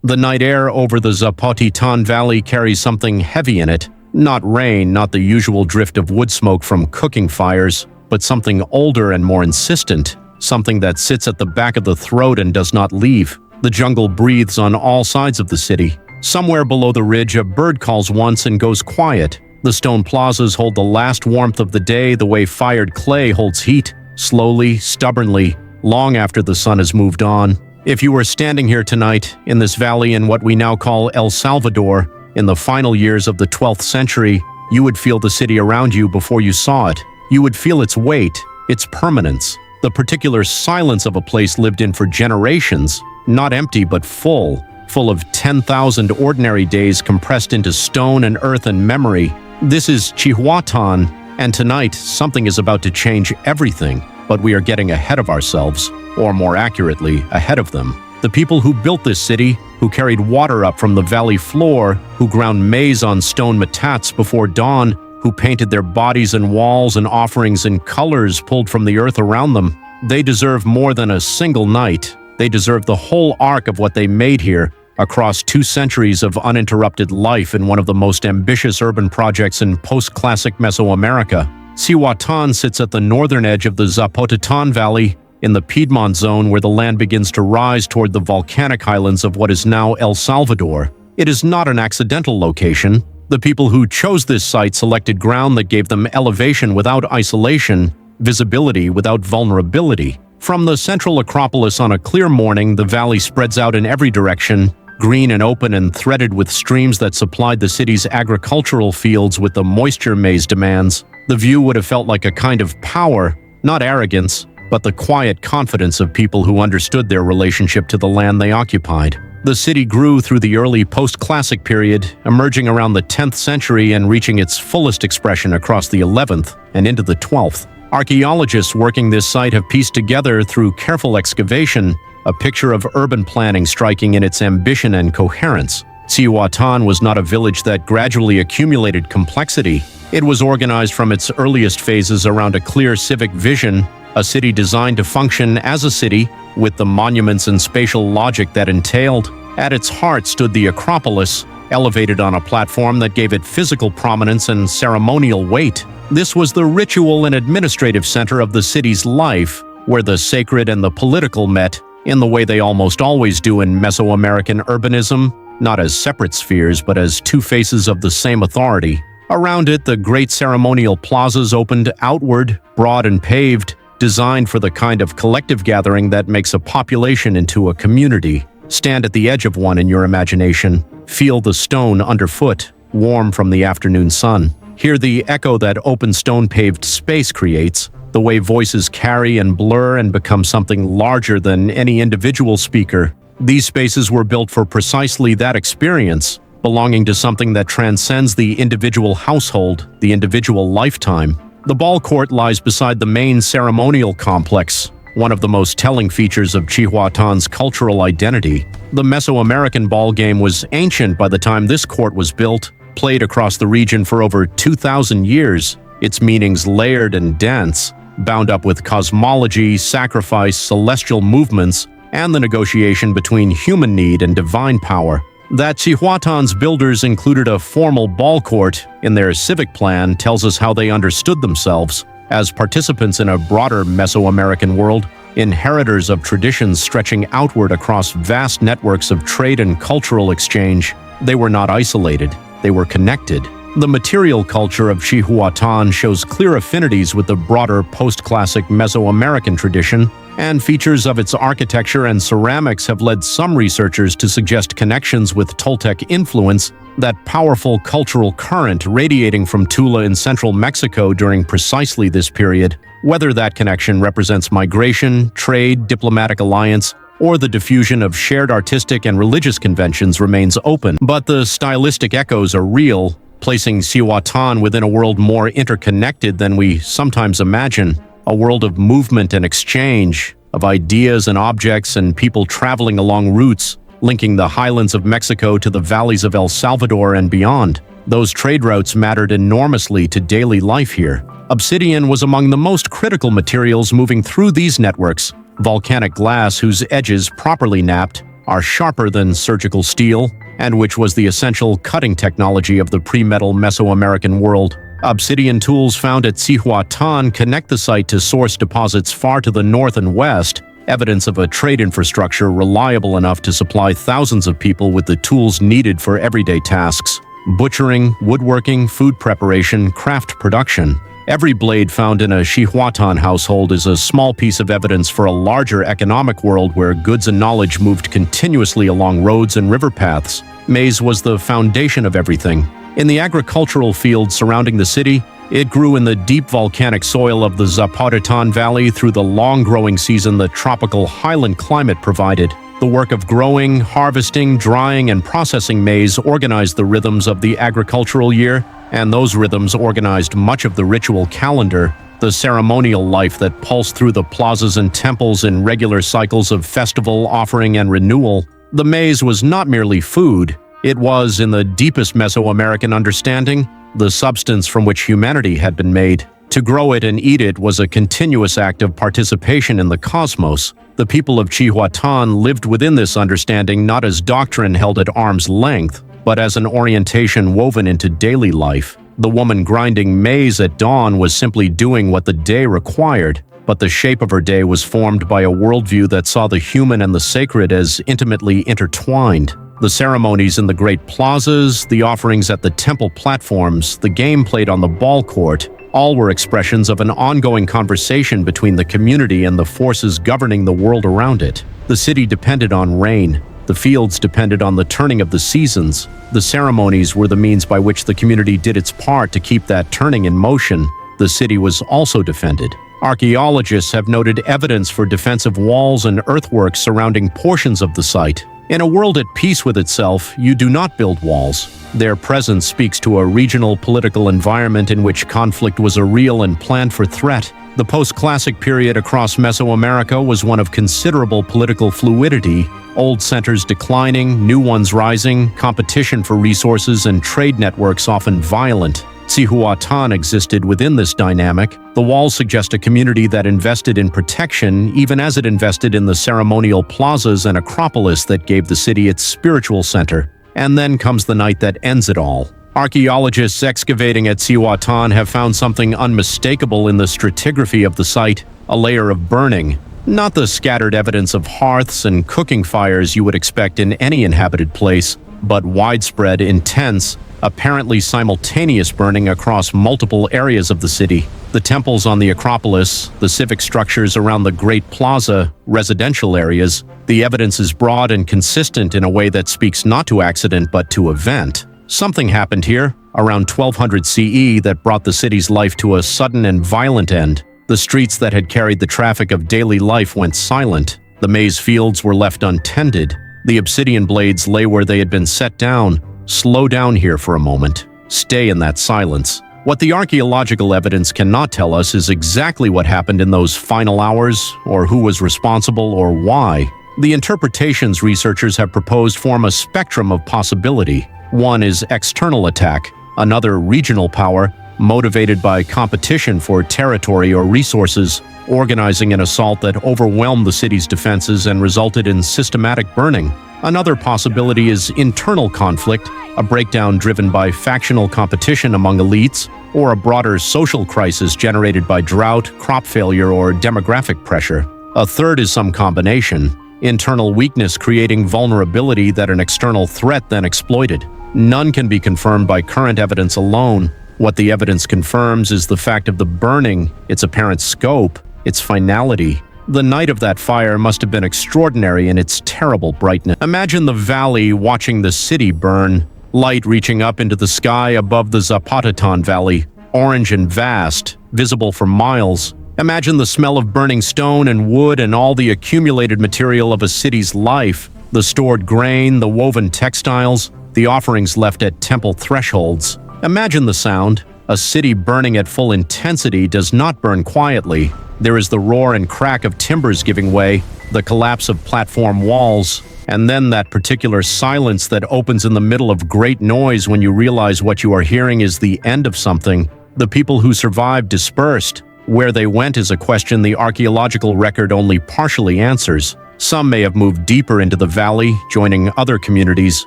The night air over the Cihuatán Valley carries something heavy in it. Not rain, not the usual drift of wood smoke from cooking fires, but something older and more insistent, something that sits at the back of the throat and does not leave. The jungle breathes on all sides of the city. Somewhere below the ridge, a bird calls once and goes quiet. The stone plazas hold the last warmth of the day the way fired clay holds heat, slowly, stubbornly, long after the sun has moved on. If you were standing here tonight, in this valley in what we now call El Salvador, in the final years of the 12th century, you would feel the city around you before you saw it. You would feel its weight, its permanence, the particular silence of a place lived in for generations, not empty but full of 10,000 ordinary days compressed into stone and earth and memory. This is Cihuatán, and tonight something is about to change everything, but we are getting ahead of ourselves, or more accurately, ahead of them. The people who built this city, who carried water up from the valley floor, who ground maize on stone matats before dawn, who painted their bodies and walls and offerings in colors pulled from the earth around them, they deserve more than a single night. They deserve the whole arc of what they made here, across 2 centuries of uninterrupted life in one of the most ambitious urban projects in post-classic Mesoamerica. Cihuatán sits at the northern edge of the Cihuatán Valley, in the Piedmont zone where the land begins to rise toward the volcanic highlands of what is now El Salvador. It is not an accidental location. The people who chose this site selected ground that gave them elevation without isolation, visibility without vulnerability. From the central acropolis on a clear morning, the valley spreads out in every direction, green and open and threaded with streams that supplied the city's agricultural fields with the moisture maize demands. The view would have felt like a kind of power, not arrogance, but the quiet confidence of people who understood their relationship to the land they occupied. The city grew through the early post-classic period, emerging around the 10th century and reaching its fullest expression across the 11th and into the 12th. Archaeologists working this site have pieced together through careful excavation a picture of urban planning striking in its ambition and coherence. Cihuatán was not a village that gradually accumulated complexity. It was organized from its earliest phases around a clear civic vision, a city designed to function as a city, with the monuments and spatial logic that entailed. At its heart stood the acropolis, elevated on a platform that gave it physical prominence and ceremonial weight. This was the ritual and administrative center of the city's life, where the sacred and the political met, in the way they almost always do in Mesoamerican urbanism, not as separate spheres but as 2 faces of the same authority. Around it, the great ceremonial plazas opened outward, broad and paved, designed for the kind of collective gathering that makes a population into a community. Stand at the edge of one in your imagination. Feel the stone underfoot, warm from the afternoon sun. Hear the echo that open stone-paved space creates, the way voices carry and blur and become something larger than any individual speaker. These spaces were built for precisely that experience, belonging to something that transcends the individual household, the individual lifetime. The ballcourt lies beside the main ceremonial complex, one of the most telling features of Cihuatán's cultural identity. The Mesoamerican ball game was ancient by the time this court was built, played across the region for over 2,000 years, its meanings layered and dense, bound up with cosmology, sacrifice, celestial movements, and the negotiation between human need and divine power. That Cihuatán's builders included a formal ball court in their civic plan tells us how they understood themselves as participants in a broader Mesoamerican world, inheritors of traditions stretching outward across vast networks of trade and cultural exchange. They were not isolated, they were connected. The material culture of Cihuatán shows clear affinities with the broader post-classic Mesoamerican tradition, and features of its architecture and ceramics have led some researchers to suggest connections with Toltec influence, that powerful cultural current radiating from Tula in central Mexico during precisely this period. Whether that connection represents migration, trade, diplomatic alliance, or the diffusion of shared artistic and religious conventions remains open, but the stylistic echoes are real, placing Cihuatán within a world more interconnected than we sometimes imagine, a world of movement and exchange, of ideas and objects and people traveling along routes, linking the highlands of Mexico to the valleys of El Salvador and beyond. Those trade routes mattered enormously to daily life here. Obsidian was among the most critical materials moving through these networks, volcanic glass whose edges, properly knapped, are sharper than surgical steel, and which was the essential cutting technology of the pre-metal Mesoamerican world. Obsidian tools found at Cihuatán connect the site to source deposits far to the north and west, evidence of a trade infrastructure reliable enough to supply thousands of people with the tools needed for everyday tasks: butchering, woodworking, food preparation, craft production. Every blade found in a Cihuatán household is a small piece of evidence for a larger economic world where goods and knowledge moved continuously along roads and river paths. Maize was the foundation of everything. In the agricultural fields surrounding the city, it grew in the deep volcanic soil of the Cihuatán Valley through the long growing season the tropical highland climate provided. The work of growing, harvesting, drying, and processing maize organized the rhythms of the agricultural year, and those rhythms organized much of the ritual calendar, the ceremonial life that pulsed through the plazas and temples in regular cycles of festival, offering, and renewal. The maize was not merely food. It was, in the deepest Mesoamerican understanding, the substance from which humanity had been made. To grow it and eat it was a continuous act of participation in the cosmos. The people of Cihuatán lived within this understanding not as doctrine held at arm's length, but as an orientation woven into daily life. The woman grinding maize at dawn was simply doing what the day required, but the shape of her day was formed by a worldview that saw the human and the sacred as intimately intertwined. The ceremonies in the great plazas, the offerings at the temple platforms, the game played on the ballcourt, all were expressions of an ongoing conversation between the community and the forces governing the world around it. The city depended on rain. The fields depended on the turning of the seasons. The ceremonies were the means by which the community did its part to keep that turning in motion. The city was also defended. Archaeologists have noted evidence for defensive walls and earthworks surrounding portions of the site. In a world at peace with itself, you do not build walls. Their presence speaks to a regional political environment in which conflict was a real and planned-for threat. The post-classic period across Mesoamerica was one of considerable political fluidity, old centers declining, new ones rising, competition for resources and trade networks often violent. Cihuatán existed within this dynamic. The walls suggest a community that invested in protection even as it invested in the ceremonial plazas and acropolis that gave the city its spiritual center. And then comes the night that ends it all. Archaeologists excavating at Cihuatán have found something unmistakable in the stratigraphy of the site, a layer of burning. Not the scattered evidence of hearths and cooking fires you would expect in any inhabited place, but widespread, intense, apparently simultaneous burning across multiple areas of the city. The temples on the Acropolis, the civic structures around the Great Plaza, residential areas. The evidence is broad and consistent in a way that speaks not to accident but to event. Something happened here, around 1200 CE, that brought the city's life to a sudden and violent end. The streets that had carried the traffic of daily life went silent. The maize fields were left untended. The obsidian blades lay where they had been set down. Slow down here for a moment. Stay in that silence. What the archaeological evidence cannot tell us is exactly what happened in those final hours, or who was responsible, or why. The interpretations researchers have proposed form a spectrum of possibility. One is external attack, another regional power, motivated by competition for territory or resources, organizing an assault that overwhelmed the city's defenses and resulted in systematic burning. Another possibility is internal conflict, a breakdown driven by factional competition among elites, or a broader social crisis generated by drought, crop failure, or demographic pressure. A third is some combination, internal weakness creating vulnerability that an external threat then exploited. None can be confirmed by current evidence alone. What the evidence confirms is the fact of the burning, its apparent scope, its finality. The night of that fire must have been extraordinary in its terrible brightness. Imagine the valley watching the city burn, light reaching up into the sky above the Cihuatán Valley, orange and vast, visible for miles. Imagine the smell of burning stone and wood and all the accumulated material of a city's life, the stored grain, the woven textiles, the offerings left at temple thresholds. Imagine the sound. A city burning at full intensity does not burn quietly. There is the roar and crack of timbers giving way, the collapse of platform walls, and then that particular silence that opens in the middle of great noise when you realize what you are hearing is the end of something. The people who survived dispersed. Where they went is a question the archaeological record only partially answers. Some may have moved deeper into the valley, joining other communities,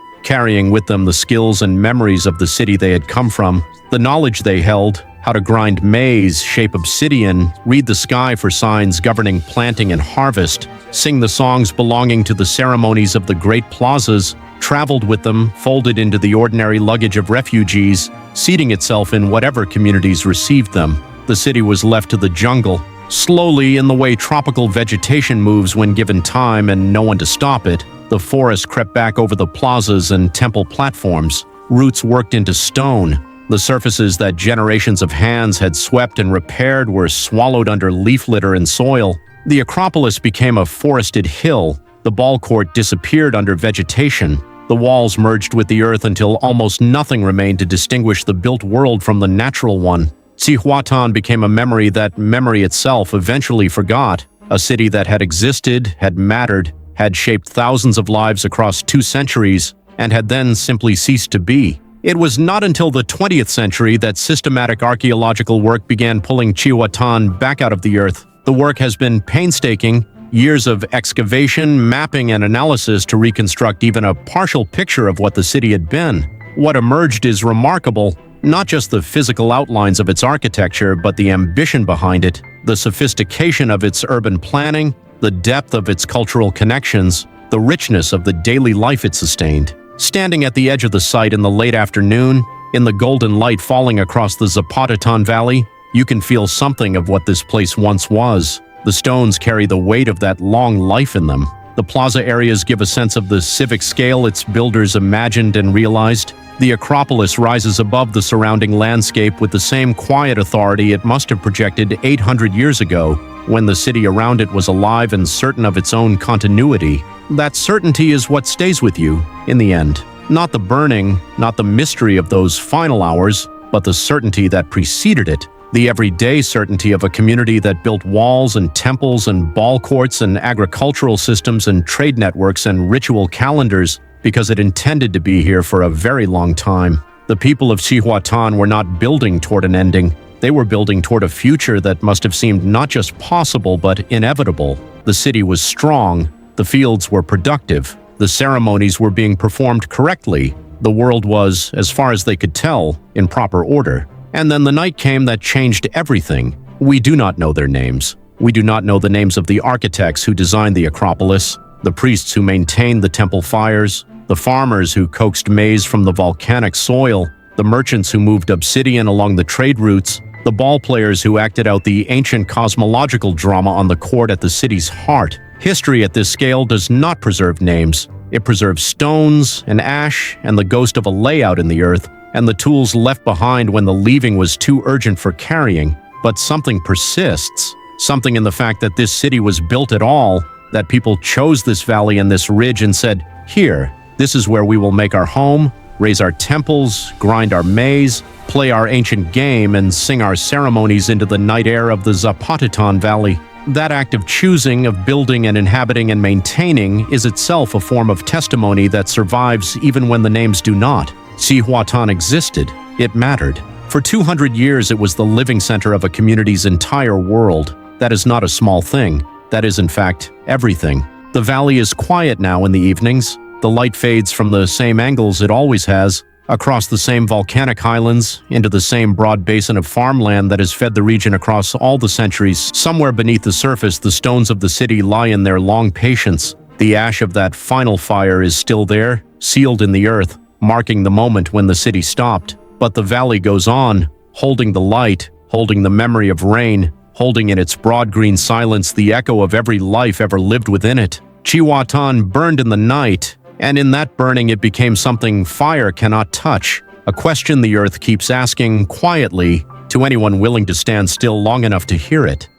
carrying with them the skills and memories of the city they had come from, the knowledge they held, how to grind maize, shape obsidian, read the sky for signs governing planting and harvest, sing the songs belonging to the ceremonies of the great plazas, traveled with them, folded into the ordinary luggage of refugees, seating itself in whatever communities received them. The city was left to the jungle. Slowly, in the way tropical vegetation moves when given time and no one to stop it, the forest crept back over the plazas and temple platforms. Roots worked into stone. The surfaces that generations of hands had swept and repaired were swallowed under leaf litter and soil. The acropolis became a forested hill. The ballcourt disappeared under vegetation. The walls merged with the earth until almost nothing remained to distinguish the built world from the natural one. Cihuatán became a memory that memory itself eventually forgot, a city that had existed, had mattered, had shaped thousands of lives across 2 centuries, and had then simply ceased to be. It was not until the 20th century that systematic archaeological work began pulling Cihuatán back out of the earth. The work has been painstaking, years of excavation, mapping, and analysis to reconstruct even a partial picture of what the city had been. What emerged is remarkable. Not just the physical outlines of its architecture, but the ambition behind it, the sophistication of its urban planning, the depth of its cultural connections, the richness of the daily life it sustained. Standing at the edge of the site in the late afternoon, in the golden light falling across the Cihuatán Valley, you can feel something of what this place once was. The stones carry the weight of that long life in them. The plaza areas give a sense of the civic scale its builders imagined and realized. The acropolis rises above the surrounding landscape with the same quiet authority it must have projected 800 years ago, when the city around it was alive and certain of its own continuity. That certainty is what stays with you, in the end. Not the burning, not the mystery of those final hours, but the certainty that preceded it. The everyday certainty of a community that built walls and temples and ballcourts and agricultural systems and trade networks and ritual calendars, because it intended to be here for a very long time. The people of Cihuatán were not building toward an ending. They were building toward a future that must have seemed not just possible but inevitable. The city was strong. The fields were productive. The ceremonies were being performed correctly. The world was, as far as they could tell, in proper order. And then the night came that changed everything. We do not know their names. We do not know the names of the architects who designed the acropolis, the priests who maintained the temple fires, the farmers who coaxed maize from the volcanic soil, the merchants who moved obsidian along the trade routes, the ball players who acted out the ancient cosmological drama on the court at the city's heart. History at this scale does not preserve names. It preserves stones and ash and the ghost of a layout in the earth, and the tools left behind when the leaving was too urgent for carrying. But something persists, something in the fact that this city was built at all, that people chose this valley and this ridge and said, "Here, this is where we will make our home, raise our temples, grind our maize, play our ancient game, and sing our ceremonies into the night air of the Cihuatán Valley." That act of choosing, of building and inhabiting and maintaining, is itself a form of testimony that survives even when the names do not. Cihuatán existed. It mattered. For 200 years, it was the living center of a community's entire world. That is not a small thing. That is, in fact, everything. The valley is quiet now in the evenings. The light fades from the same angles it always has, across the same volcanic highlands, into the same broad basin of farmland that has fed the region across all the centuries. Somewhere beneath the surface, the stones of the city lie in their long patience. The ash of that final fire is still there, sealed in the earth, marking the moment when the city stopped. But the valley goes on, holding the light, holding the memory of rain, holding in its broad green silence the echo of every life ever lived within it. Cihuatán burned in the night, and in that burning it became something fire cannot touch, a question the earth keeps asking quietly to anyone willing to stand still long enough to hear it.